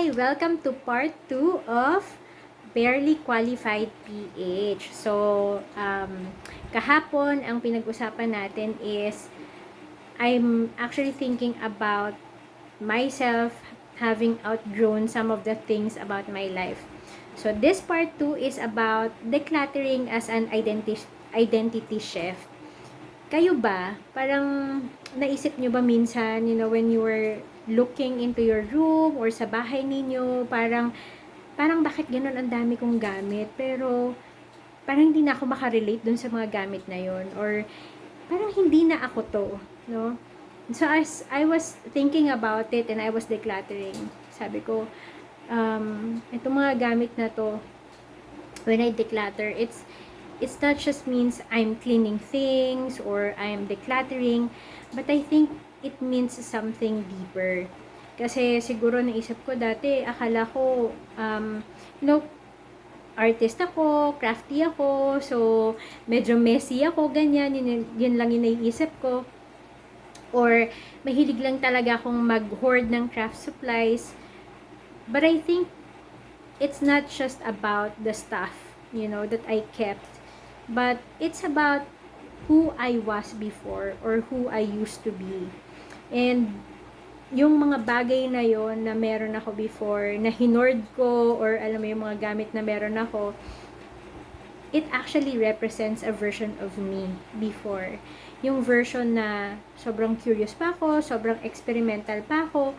Hi! Welcome to part 2 of Barely Qualified PH. So, kahapon, ang pinag-usapan natin is I'm actually thinking about myself having outgrown some of the things about my life. So, this part 2 is about decluttering as an identity shift. Kayo ba, parang naisip nyo ba minsan, when you were looking into your room or sa bahay ninyo, parang bakit ganun ang dami kong gamit, pero parang hindi na ako makarelate dun sa mga gamit na yon, or parang hindi na ako to, no? So as I was thinking about it and I was decluttering, sabi ko, itong mga gamit na to, when I declutter, it's not just means I'm cleaning things or I'm decluttering, but I think it means something deeper. Kasi siguro naisip ko dati, akala ko, you know, artist ako, crafty ako, so medyo messy ako, ganyan, yun lang yung naiisip ko. Or mahilig lang talaga akong mag-hoard ng craft supplies. But I think it's not just about the stuff, that I kept, but it's about who I was before or who I used to be. And yung mga bagay na yon na meron ako before, na hinord ko, or alam mo yung mga gamit na meron ako, it actually represents a version of me before. Yung version na sobrang curious pa ako, sobrang experimental pa ako,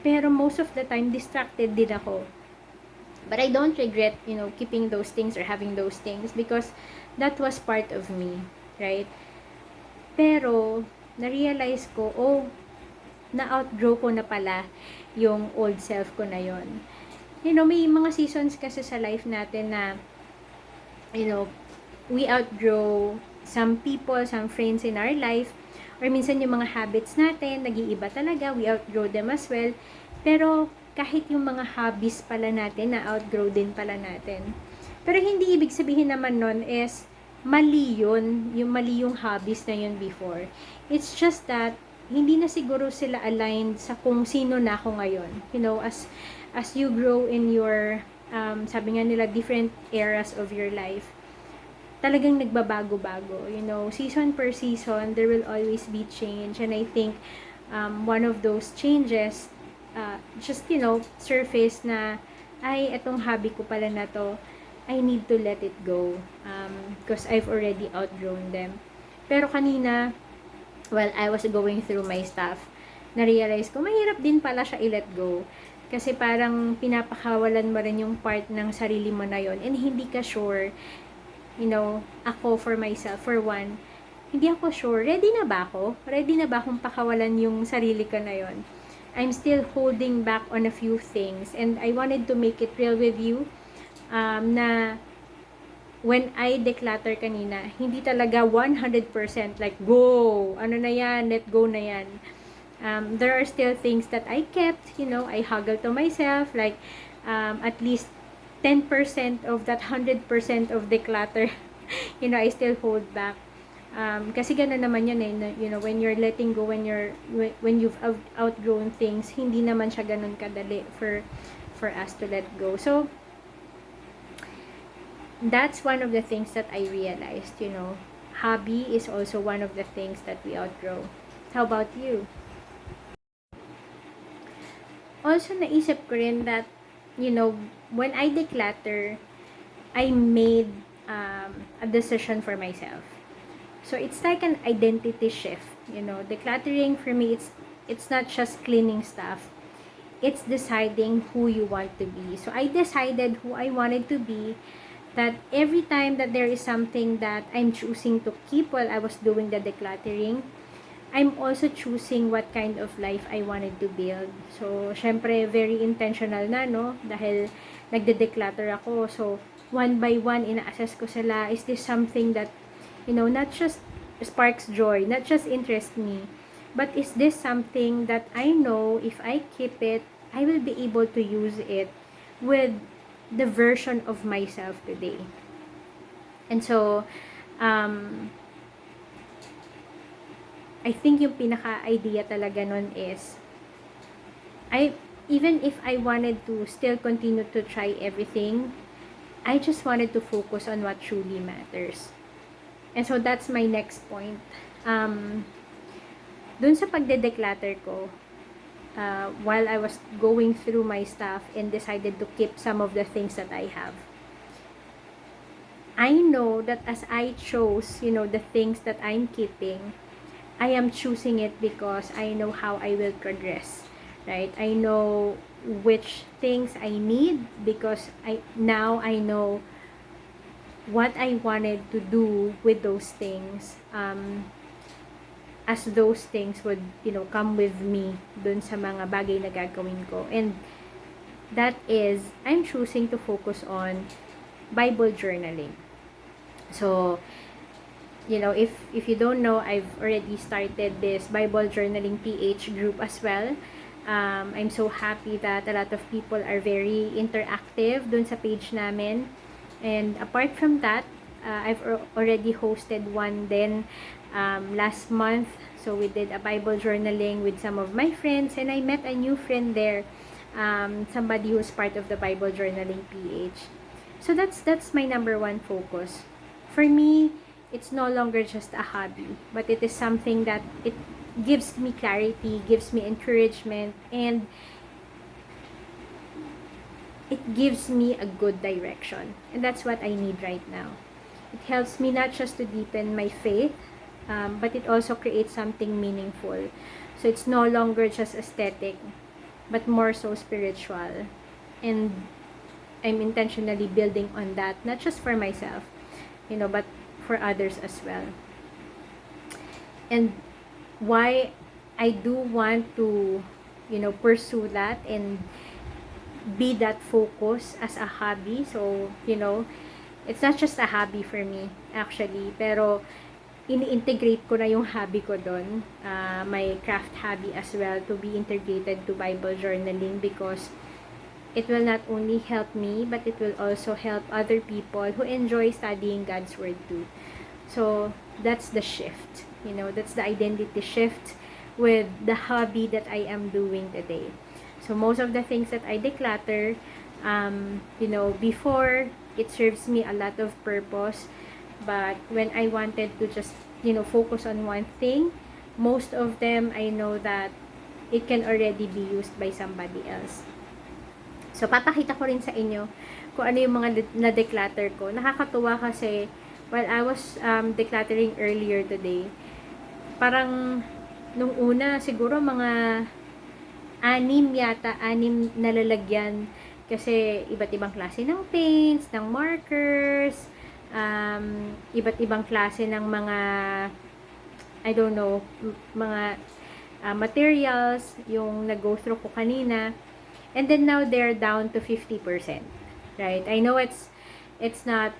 pero most of the time distracted din ako. But I don't regret, keeping those things or having those things because that was part of me, right? Pero, na-realize ko, na-outgrow ko na pala yung old self ko na yon. May mga seasons kasi sa life natin na, we outgrow some people, some friends in our life, or minsan yung mga habits natin, nag-iiba talaga, we outgrow them as well. Pero, kahit yung mga hobbies pala natin, na-outgrow din pala natin. Pero hindi ibig sabihin naman nun is, mali yun, mali yung hobbies na yun before. It's just that, hindi na siguro sila aligned sa kung sino na ako ngayon. As you grow in your, sabi nga nila, different eras of your life, talagang nagbabago-bago. Season per season, there will always be change. And I think, one of those changes, just, surface na, ay, etong hobby ko pala na to, I need to let it go. Because I've already outgrown them. Pero kanina, while I was going through my stuff, na-realize ko, mahirap din pala siya i-let go. Kasi parang pinapakawalan mo rin yung part ng sarili mo na yon, and hindi ka sure, ako for myself, for one, hindi ako sure, ready na ba ako? Ready na ba akong pakawalan yung sarili ko na yon? I'm still holding back on a few things, and I wanted to make it real with you, na when I declutter kanina, hindi talaga 100% like, go, ano na yan, let go na yan. There are still things that I kept, I haggle to myself, like, at least 10% of that 100% of declutter, I still hold back. Kasi gano'n naman yun when you're letting go, when you've outgrown things, hindi naman siya ganun kadali for us to let go. So, that's one of the things that I realized, hobby is also one of the things that we outgrow. How about you? Also, naisip ko rin that, when I declutter, I made a decision for myself. So, it's like an identity shift, decluttering for me, it's not just cleaning stuff. It's deciding who you want to be. So, I decided who I wanted to be, that every time that there is something that I'm choosing to keep while I was doing the decluttering, I'm also choosing what kind of life I wanted to build. So, syempre, very intentional na, no? Dahil nagde-declutter ako. So, one by one, ina-assess ko sila. Is this something that, not just sparks joy, not just interests me, but is this something that I know if I keep it, I will be able to use it with the version of myself today. And so, I think yung pinaka-idea talaga nun is, even if I wanted to still continue to try everything, I just wanted to focus on what truly matters. And so that's my next point. Dun sa pagde-declutter ko, while I was going through my stuff and decided to keep some of the things that I have, I know that as I chose, the things that I'm keeping, I am choosing it because I know how I will progress, right? I know which things I need because now I know what I wanted to do with those things, as those things would, come with me dun sa mga bagay na gagawin ko. And that is, I'm choosing to focus on Bible journaling. So, if you don't know, I've already started this Bible Journaling PH group as well. I'm so happy that a lot of people are very interactive dun sa page namin. And apart from that, I've already hosted one then last month. So we did a Bible journaling with some of my friends, and I met a new friend there, somebody who's part of the Bible Journaling PH. So that's my number one focus. For me, it's no longer just a hobby, but it is something that it gives me clarity, gives me encouragement, and it gives me a good direction. And that's what I need right now. It helps me not just to deepen my faith, but it also creates something meaningful. So it's no longer just aesthetic, but more so spiritual. And I'm intentionally building on that, not just for myself, but for others as well. And why I do want to, pursue that and be that focus as a hobby. So, it's not just a hobby for me, actually. Pero, ini-integrate ko na yung hobby ko doon. My craft hobby as well, to be integrated to Bible journaling, because it will not only help me, but it will also help other people who enjoy studying God's Word too. So, that's the shift. That's the identity shift with the hobby that I am doing today. So, most of the things that I declutter, before, it serves me a lot of purpose. But when I wanted to just, focus on one thing, most of them, I know that it can already be used by somebody else. So, papakita ko rin sa inyo kung ano yung mga na-declutter ko. Nakakatuwa kasi, while I was decluttering earlier today, parang, nung una, siguro mga 6 na lalagyan. Kasi, iba't ibang klase ng paints, ng markers, iba't ibang klase ng mga, I don't know, mga materials, yung nag-go through ko kanina. And then now they're down to 50%. Right? I know it's not,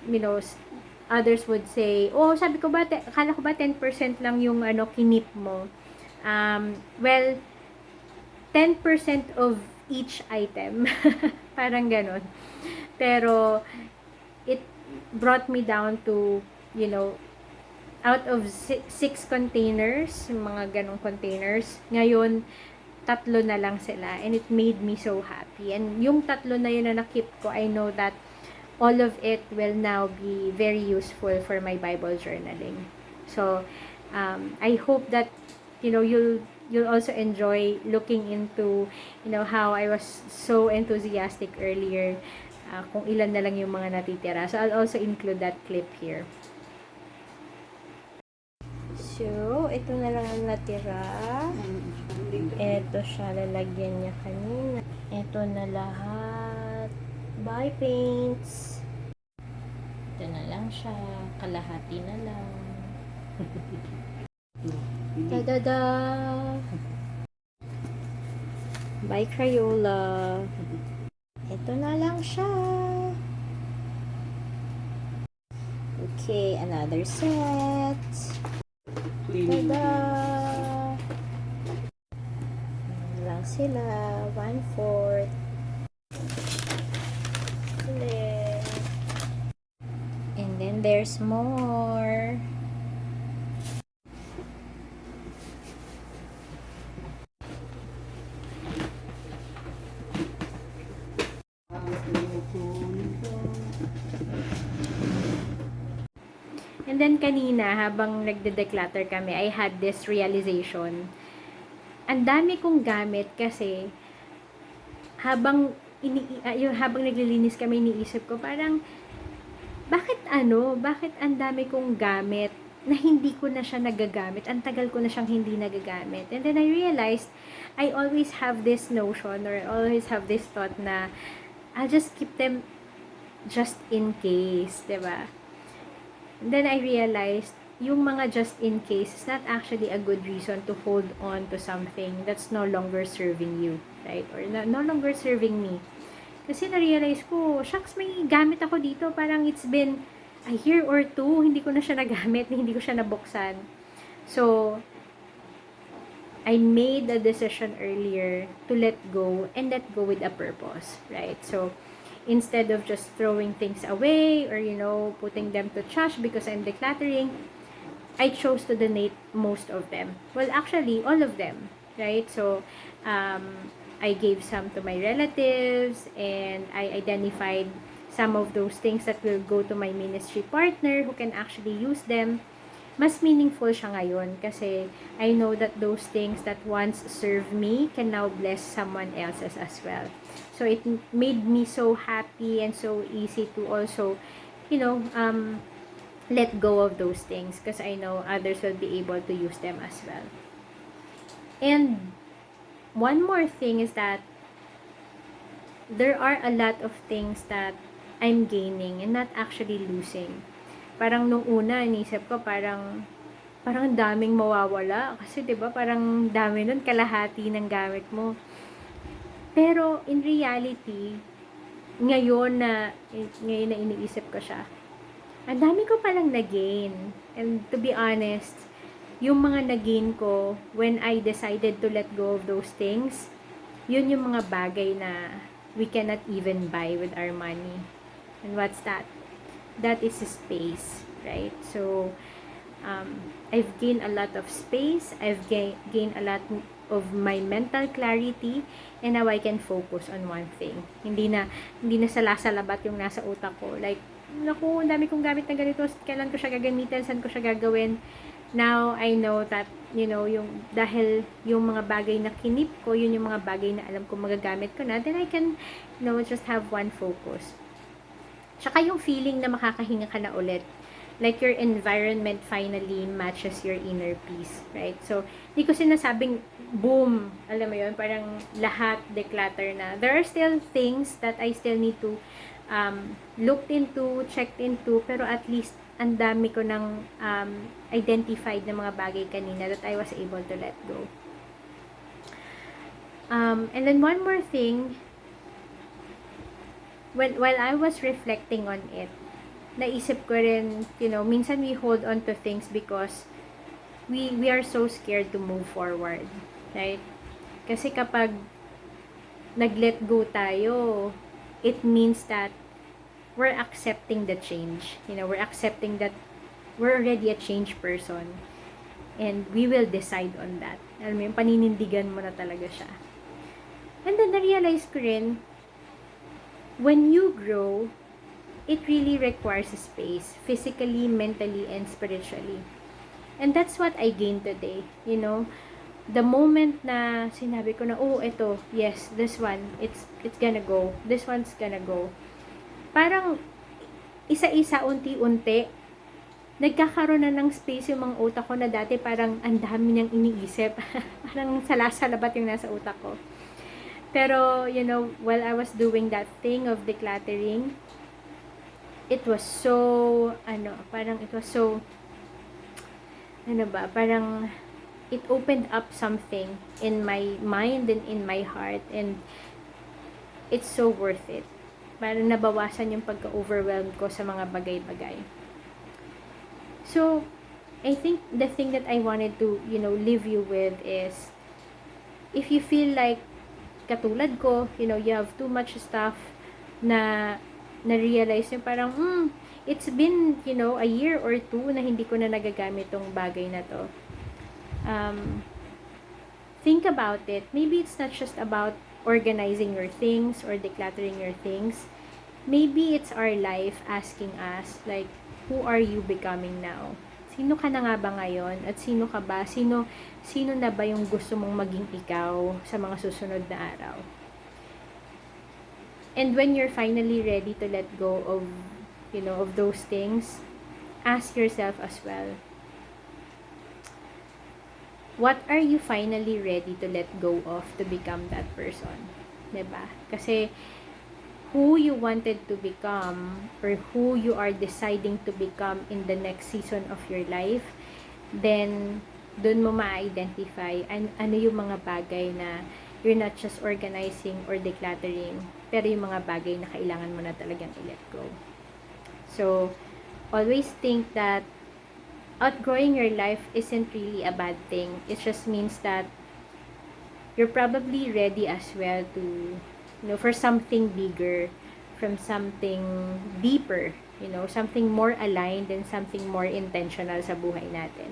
others would say, oh, sabi ko ba, akala ko ba 10% lang yung kinip mo. Well, 10% of each item. Parang ganon. Pero, it brought me down to, out of 6 containers, mga ganong containers, ngayon, 3 na lang sila, and it made me so happy. And yung 3 na yun na nakip ko, I know that all of it will now be very useful for my Bible journaling. So, I hope that, you'll also enjoy looking into, how I was so enthusiastic earlier, kung ilan na lang yung mga natitira. So, I'll also include that clip here. So, ito na lang ang natira. Ito siya, lalagyan niya kanina. Ito na lahat. Bye, paints. Ito na lang siya. Kalahati na lang. Ta-da-da! Bye, Crayola. Ito na lang siya. Okay, another set. Tada! Lang sila. 1/4. And then there's more. And then kanina, habang nagde-declutter kami, I had this realization. Ang dami kong gamit kasi habang habang naglilinis kami, iniisip ko parang bakit ang dami kong gamit na hindi ko na siya nagagamit. Ang tagal ko na siyang hindi nagagamit. And then I realized, I always have this notion or always have this thought na I'll just keep them just in case, 'di ba? And then I realized, yung mga just in case is not actually a good reason to hold on to something that's no longer serving you, right? Or no longer serving me. Kasi na-realize ko, shucks, may gamit ako dito. Parang it's been a year or two, hindi ko na siya nagamit, hindi ko siya nabuksan. So, I made a decision earlier to let go and let go with a purpose, right? So, instead of just throwing things away or, putting them to trash because I'm decluttering, I chose to donate most of them. Well, actually, all of them, right? So, I gave some to my relatives and I identified some of those things that will go to my ministry partner who can actually use them. Mas meaningful siya ngayon kasi I know that those things that once served me can now bless someone else's as well. So it made me so happy and so easy to also, let go of those things because I know others will be able to use them as well. And one more thing is that there are a lot of things that I'm gaining and not actually losing. Parang nung una, inisip ko parang daming mawawala. Kasi 'di ba parang dami nun, kalahati ng gamit mo. Pero in reality, ngayon na iniisip ko siya, ang dami ko palang na-gain. And to be honest, yung mga na-gain ko when I decided to let go of those things, yun yung mga bagay na we cannot even buy with our money. And what's that? That is space, right? So, I've gained a lot of space. I've gained a lot of my mental clarity, and now I can focus on one thing. Hindi na salasalabat yung nasa utak ko. Like, naku, ang dami kong gamit na ganito, kailan ko siya gagamitin, saan ko siya gagawin. Now, I know that, dahil yung mga bagay na kinip ko, yun yung mga bagay na alam ko magagamit ko na, then I can, just have one focus. Tsaka yung feeling na makakahinga ka na ulit. Like your environment finally matches your inner peace, right? So, hindi ko sinasabing, boom, alam mo yun, parang lahat declutter na. There are still things that I still need to looked into, checked into, pero at least ang dami ko ng identified na mga bagay kanina that I was able to let go. And then one more thing, while I was reflecting on it, naisip ko rin, minsan we hold on to things because we are so scared to move forward, right? Kasi kapag nag-let go tayo, it means that we're accepting the change. We're accepting that we're already a changed person. And we will decide on that. Alam mo yung paninindigan mo na talaga siya. And then, na-realize ko rin, when you grow, it really requires a space, physically, mentally, and spiritually. And that's what I gained today. The moment na sinabi ko na, oh, ito, yes, this one, it's gonna go. This one's gonna go. Parang, isa-isa, unti-unti, nagkakaroon na ng space yung mga utak ko na dati parang ang dami niyang iniisip. Parang salasalabat yung nasa utak ko. Pero, while I was doing that thing of decluttering, it was so, parang it opened up something in my mind and in my heart, and it's so worth it. Parang nabawasan yung pagka-overwhelmed ko sa mga bagay-bagay. So, I think the thing that I wanted to, leave you with is, if you feel like, katulad ko, you have too much stuff na na-realize nyo parang, it's been, a year or two na hindi ko na nagagamit tong bagay na to. Think about it. Maybe it's not just about organizing your things or decluttering your things. Maybe it's our life asking us, like, who are you becoming now? Sino ka na nga ba ngayon? At sino ka ba? Sino na ba yung gusto mong maging ikaw sa mga susunod na araw? And when you're finally ready to let go of, of those things, ask yourself as well, what are you finally ready to let go of to become that person? Diba? Kasi who you wanted to become or who you are deciding to become in the next season of your life, then dun mo ma-identify ano yung mga bagay na you're not just organizing or decluttering, pero yung mga bagay na kailangan mo na talagang i-let go. So, always think that outgrowing your life isn't really a bad thing. It just means that you're probably ready as well to, for something bigger, from something deeper, something more aligned and something more intentional sa buhay natin.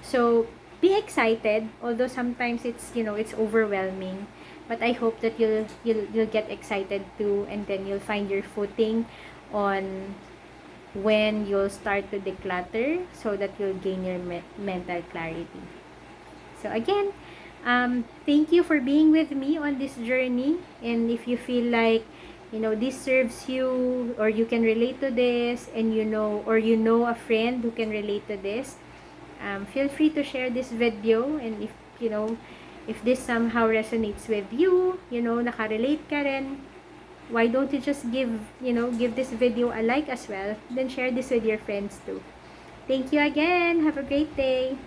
So, be excited, although sometimes it's, it's overwhelming. But I hope that you'll get excited too, and then you'll find your footing on when you'll start to declutter so that you'll gain your mental clarity. So again, thank you for being with me on this journey. And if you feel like, this serves you, or you can relate to this, and or a friend who can relate to this, feel free to share this video. And if this somehow resonates with you, nakarelate ka rin, why don't you just give this video a like as well, then share this with your friends too. Thank you again. Have a great day.